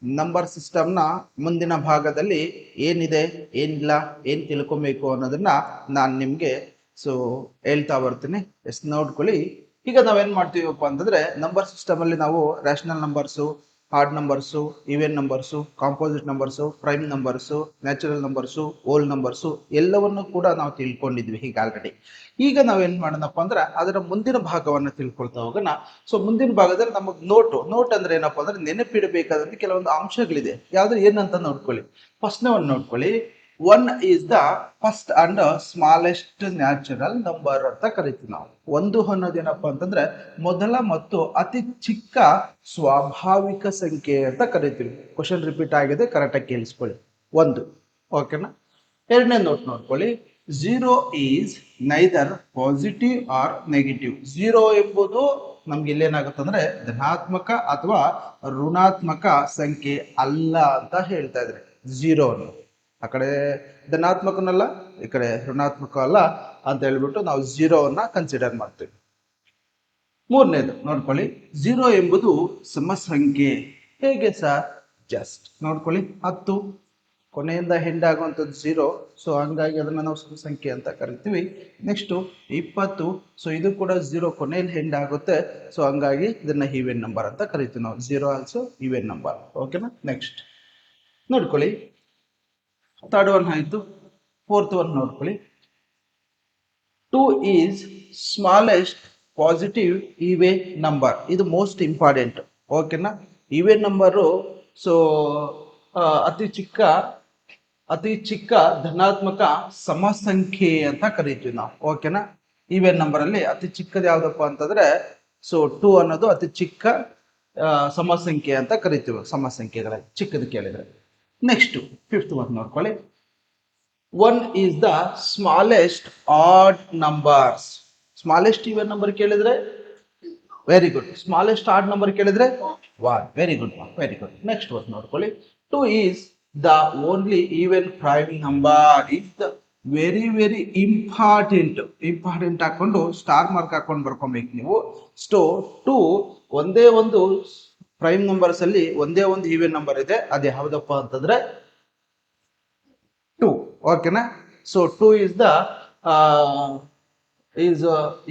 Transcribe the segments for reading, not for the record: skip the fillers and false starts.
Number ಸಿಸ್ಟಮ್ನ ಮುಂದಿನ ಭಾಗದಲ್ಲಿ ಏನಿದೆ ಏನಿಲ್ಲ ಏನು ತಿಳ್ಕೊಬೇಕು ಅನ್ನೋದನ್ನ ನಾನು ನಿಮಗೆ ಹೇಳ್ತಾ ಬರ್ತೀನಿ. ನೋಡ್ಕೊಳ್ಳಿ. ಈಗ ನಾವೇನ್ ಮಾಡ್ತೀವಪ್ಪ ಅಂತಂದ್ರೆ ನಂಬರ್ ಸಿಸ್ಟಮ್ ಅಲ್ಲಿ ನಾವು rational numbers, odd numbers, even numbers, composite numbers, prime numbers, natural numbers, whole numbers ಎಲ್ಲವನ್ನು ಕೂಡ ನಾವು ತಿಳ್ಕೊಂಡಿದ್ವಿ ಈಗ ಆಲ್ರೆಡಿ. ಈಗ ನಾವೇನ್ ಮಾಡೋಣಪ್ಪ ಅಂದ್ರೆ ಅದರ ಮುಂದಿನ ಭಾಗವನ್ನು ತಿಳ್ಕೊಳ್ತಾ ಹೋಗೋಣ. ಮುಂದಿನ ಭಾಗದಲ್ಲಿ ನಮಗೆ ನೋಟ್ ಅಂದ್ರೆ ಏನಪ್ಪಾ ಅಂದ್ರೆ ನೆನಪಿಡಬೇಕಾದಂತ ಕೆಲವೊಂದು ಅಂಶಗಳಿದೆ. ಯಾವ್ದು ಏನಂತ ನೋಡ್ಕೊಳ್ಳಿ. ಫಸ್ಟ್ ಒಂದು ನೋಡ್ಕೊಳ್ಳಿ. 1 is the first and smallest natural number ಅಂತ ಕರಿತೀವಿ ನಾವು. 1 ಅನ್ನೋದೇನಪ್ಪ ಅಂತಂದ್ರೆ ಮೊದಲ ಮತ್ತು ಅತಿ ಚಿಕ್ಕ ಸ್ವಾಭಾವಿಕ ಸಂಖ್ಯೆ ಅಂತ ಕರಿತೀವಿ. ಕ್ವಶನ್ ರಿಪೀಟ್ ಆಗಿದೆ, ಕರೆಕ್ಟ್ ಆಗಿ ಕೇಳಿಸ್ಕೊಳ್ಳಿ. 1, ಓಕೆನಾ. ಎರಡನೇ ನೋಡ್ಕೊಳ್ಳಿ. 0 is neither positive or negative. 0 ಎಂಬುದು ನಮ್ಗೆ ಇಲ್ಲೇನಾಗುತ್ತೆ ಅಂದ್ರೆ ಧನಾತ್ಮಕ ಅಥವಾ ಋಣಾತ್ಮಕ ಸಂಖ್ಯೆ ಅಲ್ಲ ಅಂತ ಹೇಳ್ತಾ ಇದ್ರೆ. 0 ಆ ಕಡೆ ಧನಾತ್ಮಕನಲ್ಲ, ಈ ಕಡೆ ಋಣಾತ್ಮಕ ಅಲ್ಲ ಅಂತ ಹೇಳ್ಬಿಟ್ಟು ನಾವು 0 ಕನ್ಸಿಡರ್ ಮಾಡ್ತೀವಿ. ಮೂರನೇದು ನೋಡ್ಕೊಳ್ಳಿ. 0 ಎಂಬುದು ಸಮಸಂಖ್ಯೆ. ಹೇಗೆ ಸರ್? ಜಸ್ಟ್ ನೋಡ್ಕೊಳ್ಳಿ. 10 ಕೊನೆಯಿಂದ ಹೆಂಡ್ ಆಗುವಂಥದ್ದು 0, ಹಂಗಾಗಿ ಅದನ್ನ ನಾವು ಸಮಸಂಖ್ಯೆ ಅಂತ ಕರಿತೀವಿ. ನೆಕ್ಸ್ಟ್ 20, ಇದು ಕೂಡ 0 ಕೊನೆಯಲ್ಲಿ ಹೆಂಡ್ ಆಗುತ್ತೆ, ಹಂಗಾಗಿ ಇದನ್ನ ಈವೆನ್ ನಂಬರ್ ಅಂತ ಕರಿತೀವಿ ನಾವು. 0 ಆಲ್ಸೋ ಈವೆನ್ ನಂಬರ್. ಓಕೆನಾ. ನೆಕ್ಸ್ಟ್ ನೋಡ್ಕೊಳ್ಳಿ. ಥರ್ಡ್ ಒನ್ ಆಯ್ತು. ಫೋರ್ತ್ ಒನ್ ನೋಡ್ಕೊಳ್ಳಿ. 2 is smallest positive even number. ಇದು ಮೋಸ್ಟ್ ಇಂಪಾರ್ಟೆಂಟ್. ಓಕೆನಾ. ಈವೆನ್ ನಂಬರು ಅತಿ ಚಿಕ್ಕ ಧನಾತ್ಮಕ ಸಮಸಂಖ್ಯೆ ಅಂತ ಕರಿತೀವಿ ನಾವು. ಓಕೆನಾ. ಈವೆನ್ ನಂಬರ್ ಅಲ್ಲಿ ಅತಿ ಚಿಕ್ಕದು ಯಾವ್ದಪ್ಪ ಅಂತಂದ್ರೆ 2 ಅನ್ನೋದು ಅತಿ ಚಿಕ್ಕ ಸಮಸಂಖ್ಯೆ ಅಂತ ಕರಿತೀವಿ. ಸಮಸಂಖ್ಯೆಗಳ ಚಿಕ್ಕದು ಕೇಳಿದ್ರೆ. ನೆಕ್ಸ್ಟ್ ಫಿಫ್ತ್ ಒನ್ ನೋಡ್ಕೊಳ್ಳಿ. 1 is the smallest odd numbers. Smallest even number ಕೇಳಿದ್ರೆ very good. Smallest odd number ಕೇಳಿದ್ರೆ 1. Very good. ನೆಕ್ಸ್ಟ್ ಒನ್ ನೋಡ್ಕೊಳ್ಳಿ. 2 is the only even prime number. is the very important ಹಾಕೊಂಡು ಸ್ಟಾರ್ ಮಾರ್ಕ್ ಹಾಕೊಂಡು ಬರ್ಕೊಬೇಕು ನೀವು. 2 ಒಂದೇ ಒಂದು ಪ್ರೈಮ್ ನಂಬರ್ಸ್ ಅಲ್ಲಿ ಒಂದೇ ಒಂದು ಈವೆನ್ ನಂಬರ್ ಇದೆ. ಅದು ಯಾವ್ದಪ್ಪ ಅಂತಂದ್ರೆ 2. ಓಕೆನಾ. 2 is the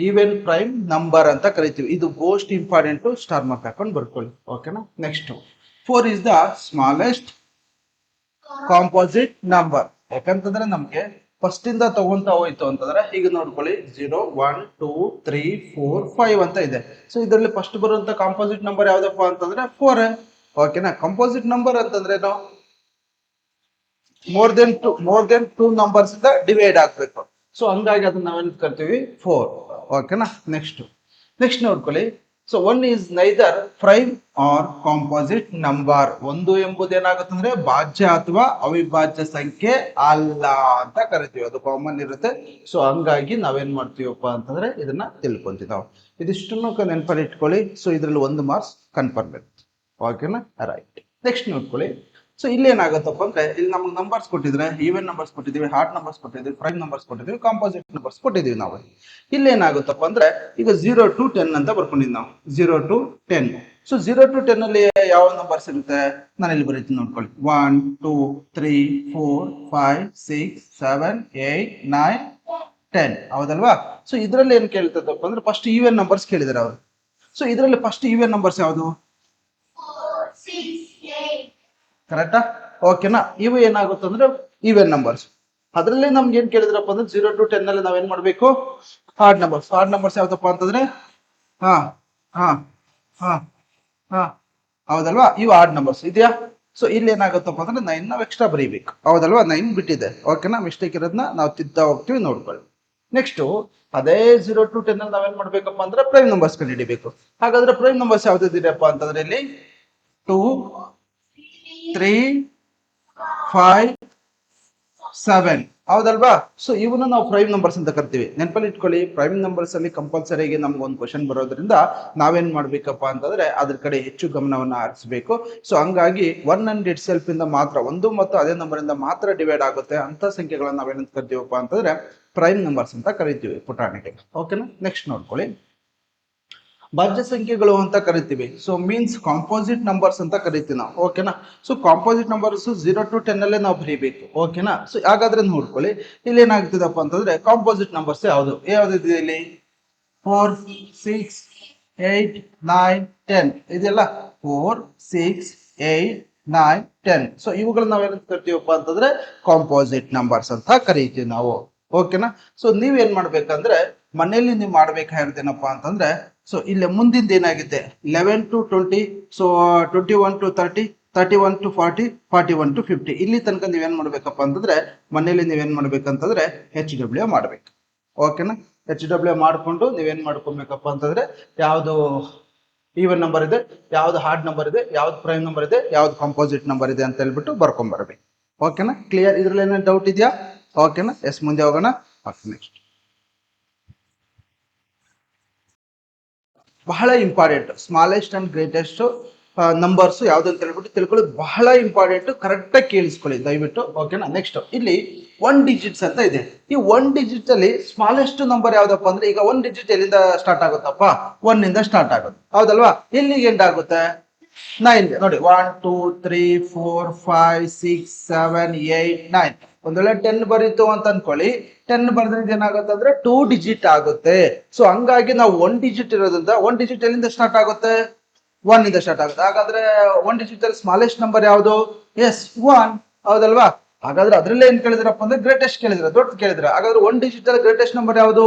even prime number ಅಂತ ಕರಿತೀವಿ. ಇದು ಮೋಸ್ಟ್ ಇಂಪಾರ್ಟೆಂಟ್. ಸ್ಟಾರ್ ಮಾರ್ಕ್ ಹಾಕೊಂಡು ಬರ್ಕೊಳ್ಳಿ. ಓಕೆನಾ. Next 4 is the smallest composite number. ಯಾಕಂತಂದ್ರೆ ನಮ್ಗೆ ಫಸ್ಟ್ ಇಂದ ತಗೊಂತ ಹೋಯ್ತು ಅಂತಂದ್ರೆ ಈಗ ನೋಡ್ಕೊಳ್ಳಿ. 0, 1, 2, 3, 4, 5 ಅಂತ ಇದೆ. ಇದರಲ್ಲಿ ಫಸ್ಟ್ ಬರುವಂತ ಕಾಂಪೋಸಿಟ್ ನಂಬರ್ ಯಾವ್ದಪ್ಪ ಅಂತಂದ್ರೆ 4. ಓಕೆನಾ. ಕಾಂಪೋಸಿಟ್ ನಂಬರ್ ಅಂತಂದ್ರೆ ನಾವು ಮೋರ್ ದೆನ್ ಟೂ ನಂಬರ್ಸ್ ಇಂದ ಡಿವೈಡ್ ಆಗ್ಬೇಕು. ಹಂಗಾಗಿ ಅದನ್ನ ನಾವೇನ್ ಕರ್ತೀವಿ 4. ಓಕೆನಾ. ನೆಕ್ಸ್ಟ್ ನೋಡ್ಕೊಳ್ಳಿ. 1 is neither prime or composite number. 1 ಎಂಬುದು ಏನಾಗುತ್ತಂದ್ರೆ ಭಾಜ್ಯ ಅಥವಾ ಅವಿಭಾಜ್ಯ ಸಂಖ್ಯೆ ಅಲ್ಲ ಅಂತ ಕರಿತೀವಿ. ಅದು ಕಾಮನ್ ಇರುತ್ತೆ. ಹಂಗಾಗಿ ನಾವೇನ್ ಮಾಡ್ತೀವಪ್ಪ ಅಂತಂದ್ರೆ ಇದನ್ನ ತಿಳ್ಕೊಂತೀವಿ ನಾವು. ಇದಿಷ್ಟನ್ನು ನೆನಪಲ್ಲಿ ಇಟ್ಕೊಳ್ಳಿ. ಇದ್ರಲ್ಲಿ 1 ಮಾರ್ಕ್ಸ್ ಕನ್ಫರ್ಮ್ ಇರುತ್ತೆ. ಓಕೆನಾ. ರೈಟ್. ನೆಕ್ಸ್ಟ್ ನೋಡ್ಕೊಳ್ಳಿ. ಇಲ್ಲಿ ಏನಾಗುತ್ತಪ್ಪ ಅಂದ್ರೆ ಇಲ್ಲಿ ನಮ್ಗೆ ನಂಬರ್ಸ್ ಕೊಟ್ಟಿದ್ರೆ ಈವೆನ್ ನಂಬರ್ಸ್ ಕೊಟ್ಟಿದ್ದೀವಿ, ಹಾರ್ಡ್ ನಂಬರ್ಸ್ ಕೊಟ್ಟಿದ್ದೀವಿ, ಪ್ರೈಮ್ ನಂಬರ್ಸ್ ಕೊಟ್ಟಿದ್ದೀವಿ, ಕಾಂಪೋಸಿಟ್ ನಂಬರ್ಸ್ ಕೊಟ್ಟಿದ್ದೀವಿ ನಾವು. ಇಲ್ಲಿ ಏನಾಗುತ್ತಪ್ಪ ಅಂದ್ರೆ ಈಗ 0 to 10 ಅಂತ ಬರ್ಕೊಂಡಿದ್ದೀವಿ ನಾವು. 0 to 10. 0 to 10 ಅಲ್ಲಿ ಯಾವ ನಂಬರ್ಸ್ ಇರುತ್ತೆ ನಾನು ಇಲ್ಲಿ ಬರೀತೀನಿ ನೋಡ್ಕೊಳ್ಳಿ. 1, 2, 3, 4, 5, 6, 7, 8, 9, 10. ಹೌದಲ್ವಾ. ಇದ್ರಲ್ಲಿ ಏನ್ ಕೇಳ್ತದಪ್ಪ ಅಂದ್ರೆ ಫಸ್ಟ್ ಈವೆನ್ ನಂಬರ್ಸ್ ಕೇಳಿದಾರೆ ಅವರು. ಇದರಲ್ಲಿ ಫಸ್ಟ್ ಈವೆನ್ ನಂಬರ್ಸ್ ಯಾವುದು? ಕರೆಕ್ಟಾ. ಓಕೆನಾ. ಇವು ಏನಾಗುತ್ತೆ ಅಂದ್ರೆ ಈವೆನ್ ನಂಬರ್ಸ್. ಅದರಲ್ಲಿ ನಮ್ಗೆ ಏನ್ ಕೇಳಿದ್ರಪ್ಪ ಅಂದ್ರೆ 0 to 10 ಅಲ್ಲಿ ನಾವೇನ್ ಮಾಡ್ಬೇಕು? ಹಾರ್ಡ್ ನಂಬರ್ಸ್ ಯಾವ್ದಪ್ಪ ಅಂತಂದ್ರೆ ಹೌದಲ್ವಾ. ಇವು ಹಾರ್ಡ್ ನಂಬರ್ಸ್ ಇದೆಯಾ. ಇಲ್ಲಿ ಏನಾಗುತ್ತಪ್ಪ ಅಂದ್ರೆ 9 ನಾವು ಎಕ್ಸ್ಟ್ರಾ ಬರೀಬೇಕು. ಹೌದಲ್ವಾ. 9 ಬಿಟ್ಟಿದೆ. ಓಕೆನಾ. ಮಿಸ್ಟೇಕ್ ಇರೋದನ್ನ ನಾವು ತಿದ್ದ ಹೋಗ್ತೀವಿ, ನೋಡ್ಕೊಳ್ಳಿ. ನೆಕ್ಸ್ಟ್ ಅದೇ 0 to 10 ಅಲ್ಲಿ ನಾವೇನ್ ಮಾಡ್ಬೇಕಪ್ಪ ಅಂದ್ರೆ ಪ್ರೈಮ್ ನಂಬರ್ಸ್ ಕಂಡು ಹಿಡಿಬೇಕು. ಹಾಗಾದ್ರೆ ಪ್ರೈಮ್ ನಂಬರ್ಸ್ ಯಾವ್ದಿದೆಯಪ್ಪ ಅಂತಂದ್ರೆ ಇಲ್ಲಿ 2, 3, 5, 7. ಹೌದಲ್ವಾ. ಇವನ್ನ ನಾವು ಪ್ರೈಮ್ ನಂಬರ್ಸ್ ಅಂತ ಕರಿತೀವಿ. ನೆನಪಲ್ಲಿ ಇಟ್ಕೊಳ್ಳಿ. ಪ್ರೈಮ್ ನಂಬರ್ಸ್ ಅಲ್ಲಿ ಕಂಪಲ್ಸರಿಯಾಗಿ ನಮ್ಗೆ ಒಂದು ಕ್ವಶನ್ ಬರೋದ್ರಿಂದ ನಾವೇನ್ ಮಾಡ್ಬೇಕಪ್ಪ ಅಂತಂದ್ರೆ ಅದ್ರ ಕಡೆ ಹೆಚ್ಚು ಗಮನವನ್ನ ಹರಿಸಬೇಕು. ಹಂಗಾಗಿ 1 and itself ಇಂದ ಮಾತ್ರ, 1 ಮತ್ತು ಅದೇ ನಂಬರ್ ಇಂದ ಮಾತ್ರ ಡಿವೈಡ್ ಆಗುತ್ತೆ ಅಂತ ಸಂಖ್ಯೆಗಳನ್ನ ನಾವೇನಂತ ಕರಿತೀವಪ್ಪ ಅಂತಂದ್ರೆ ಪ್ರೈಮ್ ನಂಬರ್ಸ್ ಅಂತ ಕರಿತೀವಿ ಪುಟಾಣಿಗೆ. ಓಕೆನಾ. ನೆಕ್ಸ್ಟ್ ನೋಡ್ಕೊಳ್ಳಿ. ಭಾಜ್ಯ ಸಂಖ್ಯೆಗಳು ಅಂತ ಕರಿತೀವಿ. ಸೊ ಮೀನ್ಸ್ ಕಾಂಪೋಸಿಟ್ ನಂಬರ್ಸ್ ಅಂತ ಕರಿತೀವಿ ನಾವು. ಓಕೆನಾ. ಸೊ ಕಾಂಪೋಸಿಟ್ ನಂಬರ್ಸ್ 0 to 10 ಅಲ್ಲೇ ನಾವು ಬರೀಬೇಕು. ಓಕೆನಾ. ಸೊ ಹಾಗಾದ್ರೆ ನೋಡ್ಕೊಳ್ಳಿ, ಇಲ್ಲಿ ಏನಾಗ್ತದಪ್ಪ ಅಂತಂದ್ರೆ ಕಾಂಪೋಸಿಟ್ ನಂಬರ್ಸ್ ಯಾವ್ದಿದೆ ಇಲ್ಲಿ 4 6 8 9 10 ಇದೆಲ್ಲ 4 6 8 9 10. ಸೊ ಇವುಗಳನ್ನ ನಾವೇನಂತ ಕರಿತೀವಪ್ಪ ಅಂತಂದ್ರೆ ಕಾಂಪೋಸಿಟ್ ನಂಬರ್ಸ್ ಅಂತ ಕರಿತೀವಿ ನಾವು. ಓಕೆನಾ. ಸೊ ನೀವೇನ್ ಮಾಡ್ಬೇಕಂದ್ರೆ ಮನೆಯಲ್ಲಿ ನೀವು ಮಾಡ್ಬೇಕಾಗಿರೋದೇನಪ್ಪ ಅಂತಂದ್ರೆ, ಸೊ ಇಲ್ಲಿ ಮುಂದಿಂದ ಏನಾಗಿದೆ 11 to 20, so 21 to 30, 31 to 40, 41 to 50 ಇಲ್ಲಿ ತನಕ ನೀವೇನ್ ಮಾಡ್ಬೇಕಪ್ಪ ಅಂತಂದ್ರೆ ಮನೇಲಿ ನೀವೇನ್ ಮಾಡ್ಬೇಕಂತಂದ್ರೆ HW ಮಾಡ್ಬೇಕು. ಓಕೆನಾ. HW ಮಾಡ್ಕೊಂಡು ನೀವೇನ್ ಮಾಡ್ಕೊಬೇಕಪ್ಪ ಅಂತಂದ್ರೆ ಯಾವ್ದು ಈವನ್ ನಂಬರ್ ಇದೆ, ಯಾವ್ದು ಹಾರ್ಡ್ ನಂಬರ್ ಇದೆ, ಯಾವ್ದು ಪ್ರೈಮ್ ನಂಬರ್ ಇದೆ, ಯಾವ್ದು ಕಾಂಪೋಸಿಟ್ ನಂಬರ್ ಇದೆ ಅಂತ ಹೇಳ್ಬಿಟ್ಟು ಬರ್ಕೊಂಡ್ಬರ್ಬೇಕು. ಓಕೆನಾ. ಕ್ಲಿಯರ್? ಇದ್ರಲ್ಲಿ ಏನೇನು ಡೌಟ್ ಇದೆಯಾ? ಓಕೆನಾ. ಎಸ್, ಮುಂದೆ ಹೋಗೋಣ. ನೆಕ್ಸ್ಟ್ ಬಹಳ important smallest and greatest numbers ಯಾವ್ದಂತ ಹೇಳ್ಬಿಟ್ಟು ತಿಳ್ಕೊಳ್ಳಿ. ಬಹಳ ಇಂಪಾರ್ಟೆಂಟ್, ಕರೆಕ್ಟ್ ಆಗಿ ಕೇಳಿಸ್ಕೊಳ್ಳಿ ದಯವಿಟ್ಟು. ಓಕೆನಾ. ನೆಕ್ಸ್ಟ್ ಇಲ್ಲಿ 1 ಡಿಜಿಟ್ಸ್ ಅಂತ ಇದೆ. ಈ 1 ಡಿಜಿಟ್ ಅಲ್ಲಿ ಸ್ಮಾಲೆಸ್ಟ್ ನಂಬರ್ ಯಾವ್ದಪ್ಪ ಅಂದ್ರೆ, ಈಗ 1 ಡಿಜಿಟ್ ಎಲ್ಲಿಂದ ಸ್ಟಾರ್ಟ್ ಆಗುತ್ತಪ್ಪ? 1 ಇಂದ ಸ್ಟಾರ್ಟ್ ಆಗುತ್ತೆ, ಹೌದಲ್ವಾ? ಎಲ್ಲಿಗೆ ಎಂಡ್ ಆಗುತ್ತೆ? 9 ನೋಡಿ. 1 2 3 4 5 6 7 8 9. ಒಂದ್ ವೇಳೆ 10 ಬರೀತು ಅಂತ ಅನ್ಕೊಳ್ಳಿ, 10 ಬರ್ದ್ರೆ ಏನಾಗುತ್ತೆ ಅಂದ್ರೆ 2 ಡಿಜಿಟ್ ಆಗುತ್ತೆ. ಸೊ ಹಂಗಾಗಿ ನಾವು 1 ಡಿಜಿಟ್ ಇರೋದ್ರಿಂದ 1 ಡಿಜಿಟ್ ಎಲ್ಲಿಂದ ಸ್ಟಾರ್ಟ್ ಆಗುತ್ತೆ? 1 ಇಂದ ಸ್ಟಾರ್ಟ್ ಆಗುತ್ತೆ. ಹಾಗಾದ್ರೆ 1 ಡಿಜಿಟ್ ಅಲ್ಲಿ ಸ್ಮಾಲೆಸ್ಟ್ ನಂಬರ್ ಯಾವುದು? ಎಸ್ 1, ಹೌದಲ್ವಾ? ಹಾಗಾದ್ರೆ ಅದ್ರಲ್ಲೇ ಏನ್ ಕೇಳಿದ್ರಪ್ಪ ಅಂದ್ರೆ ಗ್ರೇಟೆಸ್ಟ್ ಕೇಳಿದ್ರ, ದೊಡ್ಡ ಕೇಳಿದ್ರ. ಹಾಗಾದ್ರೆ 1 ಡಿಜಿಟ್ ಅಲ್ಲಿ ಗ್ರೇಟೆಸ್ಟ್ ನಂಬರ್ ಯಾವುದು?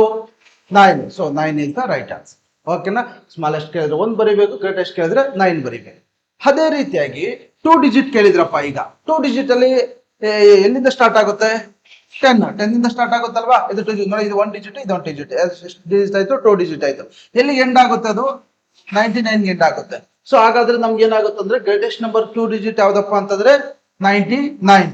9. So 9 is the right answer. ಓಕೆನಾ. ಸ್ಮಾಲೆಸ್ಟ್ ಕೇಳಿದ್ರೆ 1 ಬರೀಬೇಕು, ಗ್ರೇಟೆಸ್ಟ್ ಕೇಳಿದ್ರೆ 9 ಬರೀಬೇಕು. ಅದೇ ರೀತಿಯಾಗಿ 2 ಡಿಜಿಟ್ ಕೇಳಿದ್ರಪ್ಪ. ಈಗ 2 ಡಿಜಿಟ್ ಅಲ್ಲಿ ಎಲ್ಲಿಂದ ಸ್ಟಾರ್ಟ್ ಆಗುತ್ತೆ? 10 ಇಂದ ಸ್ಟಾರ್ಟ್ ಆಗುತ್ತಲ್ವಾ? ಇದು 2 ಡಿಜಿಟ್ ನೋಡಿ. ಇದು 1 ಡಿಜಿಟ್, ಇದು 1 ಡಿಜಿಟ್. ಎಷ್ಟು ಡಿಜಿಟ್ ಆಯ್ತು? 2 ಡಿಜಿಟ್ ಆಯ್ತು. ಎಲ್ಲಿ ಎಂಡ್ ಆಗುತ್ತೆ? ಅದು 99 ಎಂಡ್ ಆಗುತ್ತೆ. ಸೊ ಹಾಗಾದ್ರೆ ನಮ್ಗೆ ಏನಾಗುತ್ತೆ ಅಂದ್ರೆ ಗ್ರೇಟೆಸ್ಟ್ ನಂಬರ್ 2 ಡಿಜಿಟ್ ಯಾವ್ದಪ್ಪ ಅಂತಂದ್ರೆ 99.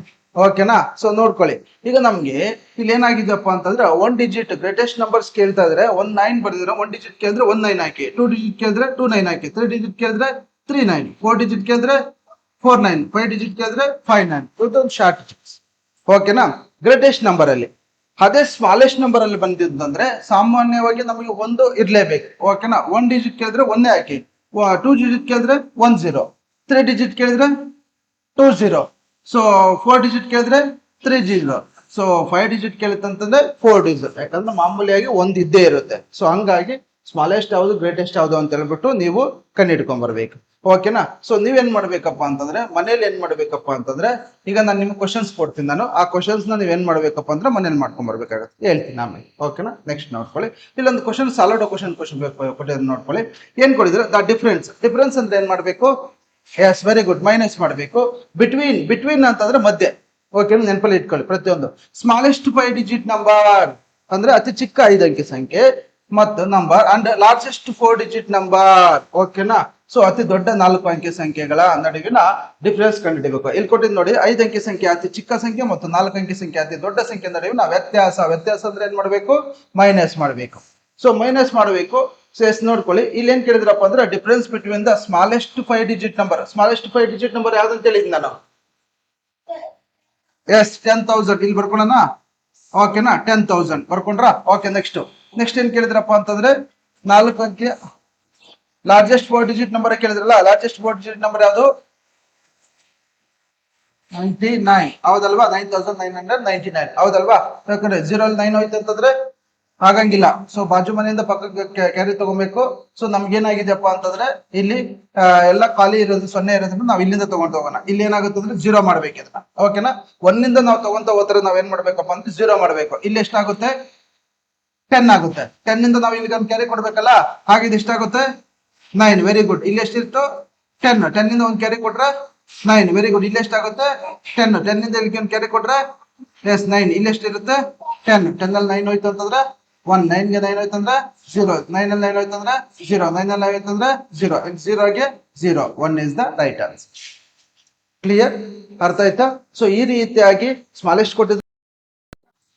ಓಕೆನಾ. ಸೊ ನೋಡ್ಕೊಳ್ಳಿ, ಈಗ ನಮ್ಗೆ ಇಲ್ಲಿ ಏನಾಗಿದೆಪ್ಪ ಅಂತಂದ್ರೆ 1 ಡಿಜಿಟ್ ಗ್ರೇಟೆಸ್ಟ್ ನಂಬರ್ಸ್ ಕೇಳ್ತಾ ಇದ್ರೆ 9 ಬರ್ದಿದ್ರೆ 1 ಡಿಜಿಟ್ ಕೇಳಿದ್ರೆ 9 ಹಾಕಿ, 2 ಡಿಜಿಟ್ ಕೇಳಿದ್ರೆ 9 ಹಾಕಿ, 3 ಡಿಜಿಟ್ ಕೇಳಿದ್ರೆ 9, 4 ಡಿಜಿಟ್ ಕೇಳಿದ್ರೆ 9, 5 ಡಿಜಿಟ್ ಕೇಳಿದ್ರೆ 9. ಇದೊಂದು ಶಾರ್ಟ್ ಡಿಜಿಟ್ಸ್. ಓಕೆನಾ. ಗ್ರೇಟೆಸ್ಟ್ ನಂಬರ್ ಅಲ್ಲಿ. ಅದೇ ಸ್ಮಾಲೆಸ್ಟ್ ನಂಬರ್ ಅಲ್ಲಿ ಬಂದಿದ್ದಂದ್ರೆ ಸಾಮಾನ್ಯವಾಗಿ ನಮಗೆ 1 ಇರ್ಲೇಬೇಕು. ಓಕೆನಾ. 1 ಡಿಜಿಟ್ ಕೇಳಿದ್ರೆ 1 ಹಾಕಿ, 2 ಡಿಜಿಟ್ ಕೇಳಿದ್ರೆ 10, 3 ಡಿಜಿಟ್ ಕೇಳಿದ್ರೆ 20, ಸೊ 4 ಡಿಜಿಟ್ ಕೇಳಿದ್ರೆ 30, ಸೊ 5 ಡಿಜಿಟ್ ಕೇಳಿತಂತಂದ್ರೆ 4 ಡಿಜಿಟ್. ಯಾಕಂದ್ರೆ ಮಾಮೂಲಿಯಾಗಿ 1 ಇದ್ದೇ ಇರುತ್ತೆ. ಸೊ ಹಂಗಾಗಿ ಸ್ಮಾಲೆಸ್ಟ್ ಯಾವುದು ಗ್ರೇಟೆಸ್ಟ್ ಯಾವುದು ಅಂತ ಹೇಳ್ಬಿಟ್ಟು ನೀವು ಕಂಡಿಡ್ಕೊಂಡ್ ಬರ್ಬೇಕು. ಓಕೆನಾ. ಸೊ ನೀವೇನ್ ಮಾಡ್ಬೇಕಪ್ಪ ಅಂತಂದ್ರೆ ಮನೇಲಿ ಏನ್ ಮಾಡ್ಬೇಕಪ್ಪ ಅಂತಂದ್ರೆ, ಈಗ ನಾನು ನಿಮ್ಗೆ ಕ್ವಶನ್ಸ್ ಕೊಡ್ತೀನಿ. ನಾನು ಆ ಕ್ವಶನ್ಸ್ ನೀವೇನ್ ಮಾಡ್ಬೇಕಪ್ಪ ಅಂದ್ರೆ ಮನೇಲಿ ಮಾಡ್ಕೊಂಡ್ ಬರ್ಬೇಕಾಗತ್ತೆ, ಹೇಳ್ತೀನಿ ಆಮೇಲೆ. ಓಕೆನಾ. ನೆಕ್ಸ್ಟ್ ನೋಡ್ಕೊಳ್ಳಿ, ಇಲ್ಲೊಂದು ಕ್ವಶನ್ ಸಾಲಡ್ ಕ್ವಶನ್ ಕೊಟ್ಟಿದ್ರೆ ನೋಡ್ಕೊಳ್ಳಿ. ಏನ್ ಕೊಡಿದ್ರೆ ದ ಡಿಫ್ರೆನ್ಸ್ ಅಂದ್ರೆ ಏನ್ ಮಾಡ್ಬೇಕು? Yes, very good. ಮೈನಸ್ ಮಾಡಬೇಕು. ಬಿಟ್ವೀನ್ ಅಂತಂದ್ರೆ ಮಧ್ಯೆ. ಓಕೆ, ನೆನಪಲ್ಲಿ ಇಟ್ಕೊಳ್ಳಿ ಪ್ರತಿಯೊಂದು. ಸ್ಮಾಲೆಸ್ಟ್ 5 ಡಿಜಿಟ್ ನಂಬರ್ ಅಂದ್ರೆ ಅತಿ ಚಿಕ್ಕ 5 ಅಂಕಿ ಸಂಖ್ಯೆ ಮತ್ತು number and largest 4 digit number. ಓಕೆನಾ. ಸೊ ಅತಿ ದೊಡ್ಡ 4 ಅಂಕಿ ಸಂಖ್ಯೆಗಳ ನಡುವಿನ ಡಿಫರೆನ್ಸ್ ಕಂಡುಹಿಡಿಬೇಕು. ಇಲ್ಲಿ ಕೊಟ್ಟಿದ್ದು ನೋಡಿ, 5 ಅಂಕಿ ಸಂಖ್ಯೆ ಅತಿ ಚಿಕ್ಕ ಸಂಖ್ಯೆ ಮತ್ತು 4 ಅಂಕಿ ಸಂಖ್ಯೆ ಅತಿ ದೊಡ್ಡ ಸಂಖ್ಯೆ ನಡುವಿನ ವ್ಯತ್ಯಾಸ ಅಂದ್ರೆ ಏನ್ ಮಾಡ್ಬೇಕು? ಮೈನಸ್ ಮಾಡಬೇಕು. ಸೊ ಮೈನಸ್ ಮಾಡಬೇಕು. ಸೊ ಎಸ್ ನೋಡ್ಕೊಳ್ಳಿ, ಇಲ್ಲಿ ಏನ್ ಕೇಳಿದ್ರಪ್ಪ ಅಂದ್ರೆ difference between the smallest 5 digit number. Smallest 5 digit number ಯಾವ್ದಂತ ಹೇಳಿದ್ ನಾನು? ಎಸ್ 10,000. ಇಲ್ಲಿ ಬರ್ಕೊಳ್ಳೋಣ. ಓಕೆನಾ. 10,000 ಬರ್ಕೊಂಡ್ರ? ಓಕೆ. ನೆಕ್ಸ್ಟ್ ಏನ್ ಕೇಳಿದ್ರಪ್ಪ ಅಂತಂದ್ರೆ 4 ಅಂಕಿ ಲಾರ್ಜೆಸ್ಟ್ 4 ಡಿಜಿಟ್ ನಂಬರ್ ಕೇಳಿದ್ರಲ್ಲ. ಲಾರ್ಜೆಸ್ಟ್ 4 ಡಿಜಿಟ್ ನಂಬರ್ ಯಾವುದು? 99, ಹೌದಲ್ವಾ? 9,999, ಹೌದಲ್ವಾ? ಯಾಕಂದ್ರೆ 0 ಅಲ್ಲಿ 9 ಹೋಯ್ತು ಅಂತಂದ್ರೆ ಆಗಂಗಿಲ್ಲ. ಸೊ ಬಾಜು ಮನೆಯಿಂದ ಪಕ್ಕಕ್ಕೆ ಕ್ಯಾರಿ ತಗೋಬೇಕು. ಸೊ ನಮ್ಗೆ ಏನಾಗಿದೆಯಪ್ಪ ಅಂತಂದ್ರೆ ಇಲ್ಲಿ ಎಲ್ಲ ಖಾಲಿ ಇರೋದು 0 ಇರೋದ್ರಿಂದ ನಾವು ಇಲ್ಲಿಂದ ತಗೊಂಡು ಹೋಗೋಣ. ಇಲ್ಲಿ ಏನಾಗುತ್ತೆ ಅಂದ್ರೆ 0 ಮಾಡ್ಬೇಕು ಇದನ್ನ. ಓಕೆನಾ. 1 ಇಂದ ನಾವು ತಗೊಂತ ಹೋದ್ರೆ ನಾವೇನ್ ಮಾಡ್ಬೇಕಪ್ಪ ಅಂದ್ರೆ 0 ಮಾಡ್ಬೇಕು. ಇಲ್ಲಿ ಎಷ್ಟಾಗುತ್ತೆ? 10 ಆಗುತ್ತೆ. 10 ಇಂದ ನಾವು ಇಲ್ಲಿ ಕ್ಯಾರಿ ಕೊಡ್ಬೇಕಲ್ಲ, ಹಾಗೆ ಇದು ಎಷ್ಟಾಗುತ್ತೆ? 9. Very good. ಇಲ್ಲಿ ಎಷ್ಟಿತ್ತು? 10. 10 ಇಂದ ಒಂದು ಕ್ಯಾರಿ ಕೊಟ್ರೆ 9. Very good. ಇಲ್ಲಿ ಎಷ್ಟಾಗುತ್ತೆ? 10. 10 ಇಂದ ಇಲ್ಲಿ ಒಂದು ಕ್ಯಾರಿ ಕೊಟ್ರೆ ಎಸ್ 9. ಇಲ್ಲಿ ಎಷ್ಟಿರುತ್ತೆ? 10. 10 ಅಲ್ಲಿ 9 ಹೋಯ್ತು ಅಂತಂದ್ರೆ 1. 9 ಗೆ 9 ಹೋಯ್ತು ಅಂದ್ರೆ 0. 9 ಅಲ್ಲಿ 9 ಹೋಯ್ತು ಅಂದ್ರೆ 0. 9 ಅಲ್ಲಿ 9 ಹೋಯ್ತು ಅಂದ್ರೆ 0. 0 ಗೆ 0. 1 is the right answer. Clear? ಅರ್ಥ ಆಯ್ತಾ? ಸೊ ಈ ರೀತಿಯಾಗಿ ಸ್ಮಾಲೆಸ್ಟ್ ಕೊಟ್ಟಿದ್ರೆ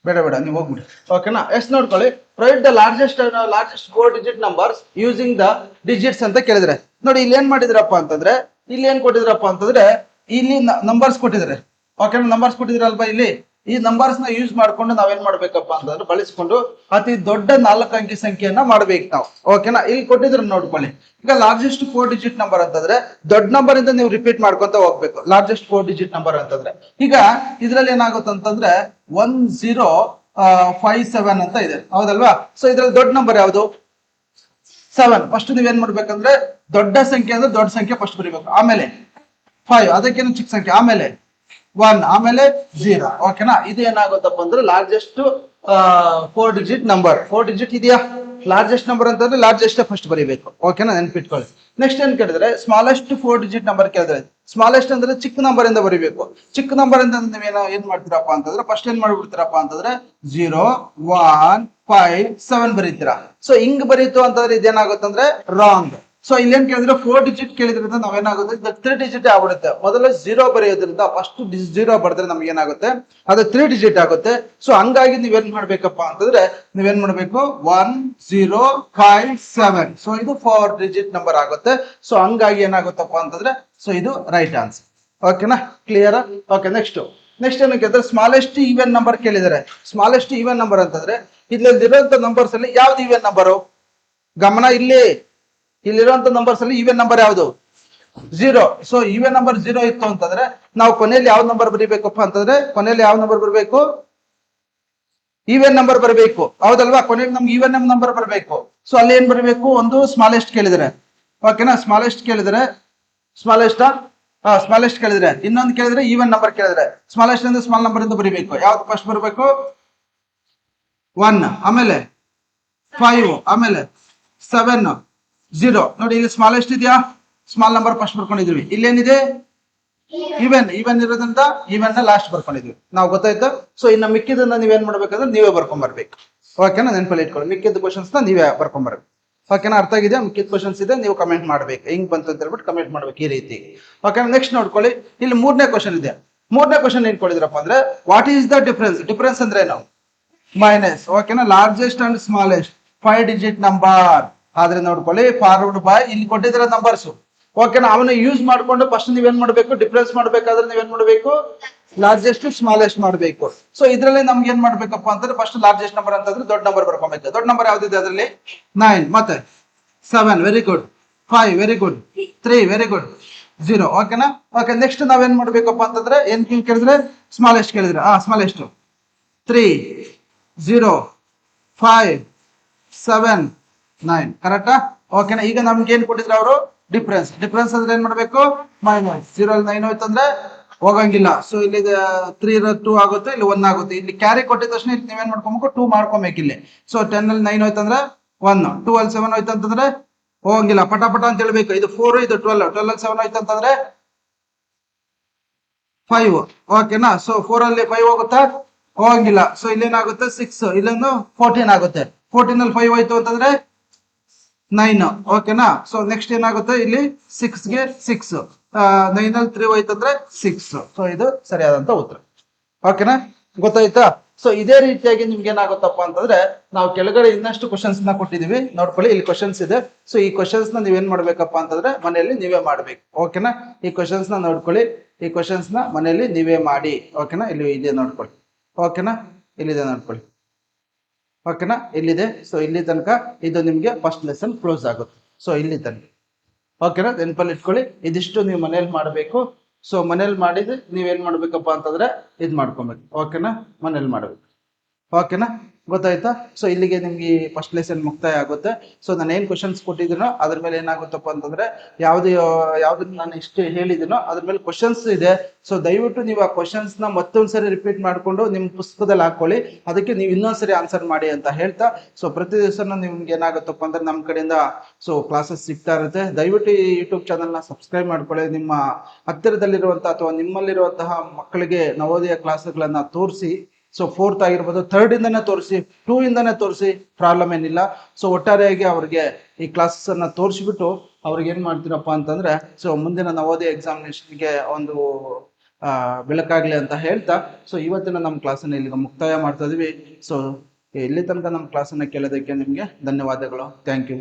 ಬೇಡ ನೀವು ಹೋಗ್ಬಿಡಿ. ಓಕೆನಾ. ಎಸ್ ನೋಡ್ಕೊಳ್ಳಿ, provide the largest 4 digit numbers using the digits ಅಂತ ಕೇಳಿದ್ರೆ ನೋಡಿ, ಇಲ್ಲಿ ಏನ್ ಮಾಡಿದ್ರಪ್ಪ ಅಂತಂದ್ರೆ, ಇಲ್ಲಿ ಏನ್ ಕೊಟ್ಟಿದ್ರಪ್ಪ ಅಂತಂದ್ರೆ ಇಲ್ಲಿ ನಂಬರ್ಸ್ ಕೊಟ್ಟಿದ್ರೆ. ಓಕೆ, ನಂಬರ್ಸ್ ಕೊಟ್ಟಿದ್ರಲ್ವಾ ಇಲ್ಲಿ. ಈ ನಂಬರ್ಸ್ ನ ಯೂಸ್ ಮಾಡ್ಕೊಂಡು ನಾವೇನ್ ಮಾಡ್ಬೇಕಪ್ಪ ಅಂತಂದ್ರೆ ಬಳಸ್ಕೊಂಡು ಅತಿ ದೊಡ್ಡ 4 ಅಂಕಿ ಸಂಖ್ಯೆಯನ್ನ ಮಾಡ್ಬೇಕು ನಾವು. ಓಕೆನಾ, ಇಲ್ಲಿ ಕೊಟ್ಟಿದ್ರೆ ನೋಡ್ಕೊಳ್ಳಿ. ಈಗ ಲಾರ್ಜೆಸ್ಟ್ 4 ಡಿಜಿಟ್ ನಂಬರ್ ಅಂತಂದ್ರೆ ದೊಡ್ಡ ನಂಬರ್ ಇಂದ ನೀವು ರಿಪೀಟ್ ಮಾಡ್ಕೊಂತ ಹೋಗ್ಬೇಕು. ಲಾರ್ಜೆಸ್ಟ್ 4 ಡಿಜಿಟ್ ನಂಬರ್ ಅಂತಂದ್ರೆ ಈಗ ಇದ್ರಲ್ಲಿ ಏನಾಗುತ್ತೆ ಅಂತಂದ್ರೆ 1057 ಅಂತ ಇದೆ, ಹೌದಲ್ವಾ? ಸೊ ಇದ್ರಲ್ಲಿ ದೊಡ್ಡ ನಂಬರ್ ಯಾವುದು? 7. ಫಸ್ಟ್ ನೀವೇನ್ ಮಾಡ್ಬೇಕಂದ್ರೆ ದೊಡ್ಡ ಸಂಖ್ಯೆ ಅಂದ್ರೆ ದೊಡ್ಡ ಸಂಖ್ಯೆ ಫಸ್ಟ್ ಬರೀಬೇಕು, ಆಮೇಲೆ 5 ಅದಕ್ಕೇನು ಚಿಕ್ಕ ಸಂಖ್ಯೆ, ಆಮೇಲೆ 1, ಆಮೇಲೆ 0. ಓಕೆನಾ, ಇದು ಏನಾಗುತ್ತಪ್ಪ ಅಂದ್ರೆ ಲಾರ್ಜೆಸ್ಟ್ 4 ಡಿಜಿಟ್ ನಂಬರ್. 4 ಡಿಜಿಟ್ ಇದೆಯಾ? ಲಾರ್ಜೆಸ್ಟ್ ನಂಬರ್ ಅಂತಂದ್ರೆ ಲಾರ್ಜೆಸ್ಟ್ ಫಸ್ಟ್ ಬರೀಬೇಕು. ಓಕೆನಾ, ನೆನ್ಪಿಟ್ಕೊಳ್ಳಿ. ನೆಕ್ಸ್ಟ್ ಏನ್ ಕೇಳಿದ್ರೆ ಸ್ಮಾಲೆಸ್ಟ್ 4 ಡಿಜಿಟ್ ನಂಬರ್ ಕೇಳಿದ್ರೆ ಸ್ಮಾಲೆಸ್ಟ್ ಅಂದ್ರೆ ಚಿಕ್ಕ ನಂಬರ್ ಇಂದ ಬರೀಬೇಕು. ಚಿಕ್ಕ ನಂಬರ್ ಇಂದ ನೀವೇನೋ ಏನ್ ಮಾಡ್ತೀರಪ್ಪ ಅಂತಂದ್ರೆ ಫಸ್ಟ್ ಏನ್ ಮಾಡ್ಬಿಡ್ತೀರಪ್ಪ ಅಂತಂದ್ರೆ 0, 1, 5, 7 ಬರೀತೀರಾ. ಸೊ ಹಿಂಗ್ ಬರೀತು ಅಂತಂದ್ರೆ ಇದೇನಾಗುತ್ತಂದ್ರೆ ರಾಂಗ್. ಸೊ ಇಲ್ಲೇನ್ ಕೇಳಿದ್ರೆ 4 ಡಿಜಿಟ್ ಕೇಳಿದ್ರಿಂದ ನಾವೇನಾಗುತ್ತೆ 3 ಡಿಜಿಟ್ ಆಗ್ಬಿಡುತ್ತೆ. ಮೊದಲು 0 ಬರೆಯೋದ್ರಿಂದ ಫಸ್ಟ್ 0 ಬರೆದ್ರೆ ನಮ್ಗೆ ಏನಾಗುತ್ತೆ ಅದು 3 ಡಿಜಿಟ್ ಆಗುತ್ತೆ. ಸೊ ಹಂಗಾಗಿ ನೀವೇನ್ ಮಾಡ್ಬೇಕಪ್ಪ ಅಂತಂದ್ರೆ ನೀವೇನ್ ಮಾಡ್ಬೇಕು 1, 0, 5, 7. ಸೊ ಇದು 4 ಡಿಜಿಟ್ ನಂಬರ್ ಆಗುತ್ತೆ. ಸೊ ಹಂಗಾಗಿ ಏನಾಗುತ್ತಪ್ಪ ಅಂತಂದ್ರೆ ಸೊ ಇದು ರೈಟ್ ಆನ್ಸರ್. ಓಕೆನಾ, ಕ್ಲಿಯರ್? ಓಕೆ, ನೆಕ್ಸ್ಟ್ ಏನು ಕೇಳಿದ್ರೆ ಸ್ಮಾಲೆಸ್ಟ್ ಈವನ್ ನಂಬರ್ ಕೇಳಿದರೆ ಸ್ಮಾಲೆಸ್ಟ್ ಈವನ್ ನಂಬರ್ ಅಂತಂದ್ರೆ ಇಲ್ಲಿರುವಂತ ನಂಬರ್ಸ್ ಅಲ್ಲಿ ಯಾವ್ದು ಈವನ್ ನಂಬರು? ಗಮನ, ಇಲ್ಲಿರುವಂತ ನಂಬರ್ಸ್ ಅಲ್ಲಿ ಈವನ್ ನಂಬರ್ ಯಾವುದು? 0. ಸೊ ಈವನ್ ನಂಬರ್ 0 ಇತ್ತು ಅಂತಂದ್ರೆ ನಾವು ಕೊನೆಯಲ್ಲಿ ಯಾವ ನಂಬರ್ ಬರೀಬೇಕಪ್ಪ ಅಂತಂದ್ರೆ ಕೊನೆಯಲ್ಲಿ ಯಾವ ನಂಬರ್ ಬರಬೇಕು? ಈವನ್ ನಂಬರ್ ಬರಬೇಕು, ಹೌದಲ್ವಾ? ಕೊನೆಯಲ್ಲಿ ನಮ್ಗೆ ಈವನ್ ನಂಬರ್ ಬರಬೇಕು. ಸೊ ಅಲ್ಲಿ ಏನ್ ಬರಬೇಕು? ಒಂದು ಸ್ಮಾಲೆಸ್ಟ್ ಕೇಳಿದರೆ, ಓಕೆನಾ, ಸ್ಮಾಲೆಸ್ಟ್ ಕೇಳಿದರೆ ಸ್ಮಾಲೆಸ್ಟ್ ಕೇಳಿದ್ರೆ, ಇನ್ನೊಂದು ಕೇಳಿದ್ರೆ ಈವನ್ ನಂಬರ್ ಕೇಳಿದ್ರೆ ಸ್ಮಾಲೆಸ್ಟ್ ಅಂದ್ರೆ ಸ್ಮಾಲ್ ನಂಬರ್ ಇಂದ ಬರೀಬೇಕು. ಯಾವ್ದು ಫಸ್ಟ್ ಬರಬೇಕು? 1, ಆಮೇಲೆ 5, ಆಮೇಲೆ 7, 0. ನೋಡಿ, ಇಲ್ಲಿ ಸ್ಮಾಲೆಸ್ಟ್ ಇದೆಯಾ? ಸ್ಮಾಲ್ ನಂಬರ್ ಫಸ್ಟ್ ಬರ್ಕೊಂಡಿದ್ವಿ. ಇಲ್ಲೇನಿದೆ? ಈವನ್ ಇರೋದ್ರಿಂದ ಈವನ್ ನ ಲಾಸ್ಟ್ ಬರ್ಕೊಂಡಿದ್ವಿ ನಾವು, ಗೊತ್ತಾಯ್ತು? ಸೊ ಇನ್ನು ಮಿಕ್ಕಿದನ್ನ ನೀವೇನ್ ಮಾಡ್ಬೇಕಂದ್ರೆ ನೀವೇ ಬರ್ಕೊಂಡ್ ಬರ್ಬೇಕು. ಓಕೆನಾ, ನೆನಪಲ್ಲಿ ಇಟ್ಕೊಳ್ಳಿ. ಮಿಕ್ಕಿದ ಕ್ವಶನ್ಸ್ ನ ನೀವೇ ಬರ್ಕೊಂಡ್ ಬರ್ಬೇಕು. ಓಕೆನಾ, ಅರ್ಥ ಆಗಿದೆ? ಮಿಕ್ಕಿದ ಕ್ವಶನ್ಸ್ ಇದೆ, ನೀವು ಕಮೆಂಟ್ ಮಾಡ್ಬೇಕು, ಹಿಂಗ್ ಬಂತು ಅಂತ ಹೇಳ್ಬಿಟ್ಟು ಕಮೆಂಟ್ ಮಾಡ್ಬೇಕು ಈ ರೀತಿ. ಓಕೆನಾ, ನೆಕ್ಸ್ಟ್ ನೋಡ್ಕೊಳ್ಳಿ. ಇಲ್ಲಿ 3ನೇ ಕ್ವಶನ್ ಇದೆ. 3ನೇ ಕ್ವಶನ್ ಏನ್ ಕೊಡಿದ್ರಪ್ಪ ಅಂದ್ರೆ what is the difference? Difference ಅಂದ್ರೆ ಏನು? ಮೈನಸ್. ಓಕೆನಾ, largest and smallest 5 digit number ಆದ್ರೆ ನೋಡ್ಕೊಳ್ಳಿ ಫಾರ್ವರ್ಡ್ ಬೈ ಇಲ್ಲಿ ಕೊಟ್ಟಿದ್ರೆ ನಂಬರ್ಸ್. ಓಕೆನಾ, ಅವನ್ನ ಯೂಸ್ ಮಾಡ್ಕೊಂಡು ಫಸ್ಟ್ ನೀವೇನ್ ಮಾಡ್ಬೇಕು? ಡಿಫರೆನ್ಸ್ ಮಾಡ್ಬೇಕಾದ್ರೆ ನೀವೇನ್ ಮಾಡ್ಬೇಕು? ಲಾರ್ಜೆಸ್ಟ್ ಸ್ಮಾಲೆಸ್ಟ್ ಮಾಡ್ಬೇಕು. ಸೊ ಇದ್ರಲ್ಲಿ ನಮ್ಗೆ ಏನ್ ಮಾಡ್ಬೇಕಪ್ಪ ಅಂತಂದ್ರೆ ಫಸ್ಟ್ ಲಾರ್ಜೆಸ್ಟ್ ನಂಬರ್ ಅಂತಂದ್ರೆ ದೊಡ್ಡ ನಂಬರ್ ಬರ್ಕೊಬೇಕು. ದೊಡ್ಡ ನಂಬರ್ ಯಾವ್ದಿದೆ ಅದರಲ್ಲಿ? 9, ಮತ್ತೆ 7, very good. 5, very good. 3, very good. 0. ಓಕೆನಾ. ಓಕೆ, ನೆಕ್ಸ್ಟ್ ನಾವೇನ್ ಮಾಡ್ಬೇಕಪ್ಪ ಅಂತಂದ್ರೆ ಏನ್ ಕೇಳಿದ್ರೆ ಸ್ಮಾಲೆಸ್ಟ್ ಕೇಳಿದ್ರೆ ಸ್ಮಾಲೆಸ್ಟ್ 3, 0, 5, 7, 9. ಕರೆಕ್ಟಾ? ಓಕೆನಾ. ಈಗ ನಮ್ಗೆ ಏನ್ ಕೊಟ್ಟಿದ್ರು ಅವರು? ಡಿಫರೆನ್ಸ್ ಅಂದ್ರೆ ಏನ್ ಮಾಡ್ಬೇಕು? ಮೈನಸ್. 0 ಅಲ್ಲಿ 9 ಹೋಯ್ತು ಅಂದ್ರೆ ಹೋಗಂಗಿಲ್ಲ. ಸೊ ಇಲ್ಲಿ 3 2 ಆಗುತ್ತೆ, ಇಲ್ಲಿ 1 ಆಗುತ್ತೆ. ಇಲ್ಲಿ ಕ್ಯಾರಿ ಕೊಟ್ಟಿದ ತಕ್ಷಣ ಇಲ್ಲಿ ನೀವೇನ್ ಮಾಡ್ಕೊಬೇಕು? 2 ಮಾಡ್ಕೊಬೇಕು ಇಲ್ಲಿ. ಸೊ 10 ಅಲ್ಲಿ 9 ಹೋಯ್ತು ಅಂದ್ರೆ 1, 2 ಅಲ್ಲಿ 7 ಹೋಯ್ತು ಅಂತಂದ್ರೆ ಹೋಗಂಗಿಲ್ಲ. ಪಟ ಅಂತ ಹೇಳ್ಬೇಕು. ಇದು 4, ಇದು 12. 12 ಅಲ್ಲಿ 7 ಹೋಯ್ತು ಅಂತಂದ್ರೆ 5. ಓಕೆನಾ. ಸೊ 4 ಅಲ್ಲಿ 5 ಹೋಗುತ್ತಾ? ಹೋಗಂಗಿಲ್ಲ. ಸೊ ಇಲ್ಲೇನಾಗುತ್ತೆ? 6. ಇಲ್ಲೊಂದು 14 ಆಗುತ್ತೆ. 14 ಅಲ್ಲಿ 5 ಹೋಯ್ತು ಅಂತಂದ್ರೆ 9. ಓಕೆನಾ. ಸೊ ನೆಕ್ಸ್ಟ್ ಏನಾಗುತ್ತೆ? ಇಲ್ಲಿ 6 ಗೆ 6, 9 ಅಲ್ಲಿ 3 ಹೋಯ್ತು ಅಂದ್ರೆ 6. ಸೊ ಇದು ಸರಿಯಾದಂತ ಉತ್ತರ. ಓಕೆನಾ, ಗೊತ್ತಾಯ್ತಾ? ಸೊ ಇದೇ ರೀತಿಯಾಗಿ ನಿಮ್ಗೆ ಏನಾಗುತ್ತಪ್ಪ ಅಂತಂದ್ರೆ ನಾವು ಕೆಳಗಡೆ ಇನ್ನಷ್ಟು ಕ್ವಶನ್ಸ್ ನ ಕೊಟ್ಟಿದೀವಿ, ನೋಡ್ಕೊಳ್ಳಿ. ಇಲ್ಲಿ ಕ್ವಶನ್ಸ್ ಇದೆ. ಸೊ ಈ ಕ್ವಶನ್ಸ್ ನ ನೀವೇನ್ ಮಾಡ್ಬೇಕಪ್ಪ ಅಂತಂದ್ರೆ ಮನೆಯಲ್ಲಿ ನೀವೇ ಮಾಡ್ಬೇಕು. ಓಕೆನಾ, ಈ ಕ್ವಶನ್ಸ್ ನ ನೋಡ್ಕೊಳ್ಳಿ. ಈ ಕ್ವಶನ್ಸ್ ನ ಮನೆಯಲ್ಲಿ ನೀವೇ ಮಾಡಿ. ಓಕೆನಾ, ಇಲ್ಲಿ ಇದೆ ನೋಡ್ಕೊಳ್ಳಿ. ಓಕೆನಾ, ಇಲ್ಲಿದೆ ನೋಡ್ಕೊಳ್ಳಿ. ಓಕೆನಾ, ಇಲ್ಲಿದೆ. ಸೊ ಇಲ್ಲಿ ತನಕ ಇದು ನಿಮ್ಗೆ ಫಸ್ಟ್ ಲೆಸನ್ ಕ್ಲೋಸ್ ಆಗುತ್ತೆ. ಸೊ ಇಲ್ಲಿ ತನಕ. ಓಕೆನಾ, ನೆನಪಲ್ಲಿ ಇಟ್ಕೊಳ್ಳಿ. ಇದಿಷ್ಟು ನೀವು ಮನೇಲಿ ಮಾಡಬೇಕು. ಸೊ ಮನೇಲಿ ಮಾಡಿದ್ರೆ ನೀವೇನ್ ಮಾಡ್ಬೇಕಪ್ಪ ಅಂತಂದ್ರೆ ಇದ್ ಮಾಡ್ಕೊಬೇಕು. ಓಕೆನಾ, ಮನೇಲಿ ಮಾಡ್ಬೇಕು. ಓಕೆನಾ, ಗೊತ್ತಾಯ್ತಾ? ಸೊ ಇಲ್ಲಿಗೆ ನಿಮ್ಗೆ ಫಸ್ಟ್ ಲೆಸನ್ ಮುಕ್ತಾಯ ಆಗುತ್ತೆ. ಸೊ ನಾನು ಏನ್ ಕ್ವಶನ್ಸ್ ಕೊಟ್ಟಿದ್ದೀನೋ ಅದ್ರ ಮೇಲೆ ಏನಾಗುತ್ತಪ್ಪ ಅಂತಂದ್ರೆ ಯಾವ್ದನ್ನ ನಾನು ಇಷ್ಟು ಹೇಳಿದ್ದೀನೋ ಅದ್ರ ಮೇಲೆ ಕ್ವಶನ್ಸ್ ಇದೆ. ಸೊ ದಯವಿಟ್ಟು ನೀವು ಆ ಕ್ವಶನ್ಸ್ ನ ಮತ್ತೊಂದ್ಸರಿ ರಿಪೀಟ್ ಮಾಡ್ಕೊಂಡು ನಿಮ್ ಪುಸ್ತಕದಲ್ಲಿ ಹಾಕೊಳ್ಳಿ. ಅದಕ್ಕೆ ನೀವು ಇನ್ನೊಂದ್ಸರಿ ಆನ್ಸರ್ ಮಾಡಿ ಅಂತ ಹೇಳ್ತಾ, ಸೊ ಪ್ರತಿ ದಿವಸನೂ ನಿಮ್ಗೆ ಏನಾಗುತ್ತಪ್ಪ ಅಂದ್ರೆ ನಮ್ಮ ಕಡೆಯಿಂದ ಸೊ ಕ್ಲಾಸಸ್ ಸಿಗ್ತಾ ಇರುತ್ತೆ. ದಯವಿಟ್ಟು ಈ ಯೂಟ್ಯೂಬ್ ಚಾನಲ್ ನ ಸಬ್ಸ್ಕ್ರೈಬ್ ಮಾಡ್ಕೊಳ್ಳಿ. ನಿಮ್ಮ ಹತ್ತಿರದಲ್ಲಿರುವಂತಹ ಅಥವಾ ನಿಮ್ಮಲ್ಲಿರುವಂತಹ ಮಕ್ಕಳಿಗೆ ನವೋದಯ ಕ್ಲಾಸ್ಗಳನ್ನ ತೋರಿಸಿ. ಸೊ 4th ಆಗಿರ್ಬೋದು, 3rd ಇಂದಾನೆ ತೋರಿಸಿ, 2 ಇಂದಾನೆ ತೋರಿಸಿ, ಪ್ರಾಬ್ಲಮ್ ಏನಿಲ್ಲ. ಸೊ ಒಟ್ಟಾರೆಯಾಗಿ ಅವ್ರಿಗೆ ಈ ಕ್ಲಾಸಸ್ ಅನ್ನ ತೋರಿಸ್ಬಿಟ್ಟು ಅವ್ರಿಗೆ ಏನ್ ಮಾಡ್ತೀರಪ್ಪ ಅಂತಂದ್ರೆ ಸೊ ಮುಂದಿನ ನವೋದಯ ಎಕ್ಸಾಮಿನೇಷನ್ಗೆ ಒಂದು ಬೆಳಕಾಗ್ಲಿ ಅಂತ ಹೇಳ್ತಾ, ಸೊ ಇವತ್ತಿನ ನಮ್ಮ ಕ್ಲಾಸನ್ನ ಇಲ್ಲಿಗೆ ಮುಕ್ತಾಯ ಮಾಡ್ತಾ ಇದೀವಿ. ಸೊ ಇಲ್ಲಿ ತನಕ ನಮ್ಮ ಕ್ಲಾಸನ್ನ ಕೇಳೋದಕ್ಕೆ ನಿಮ್ಗೆ ಧನ್ಯವಾದಗಳು. Thank you.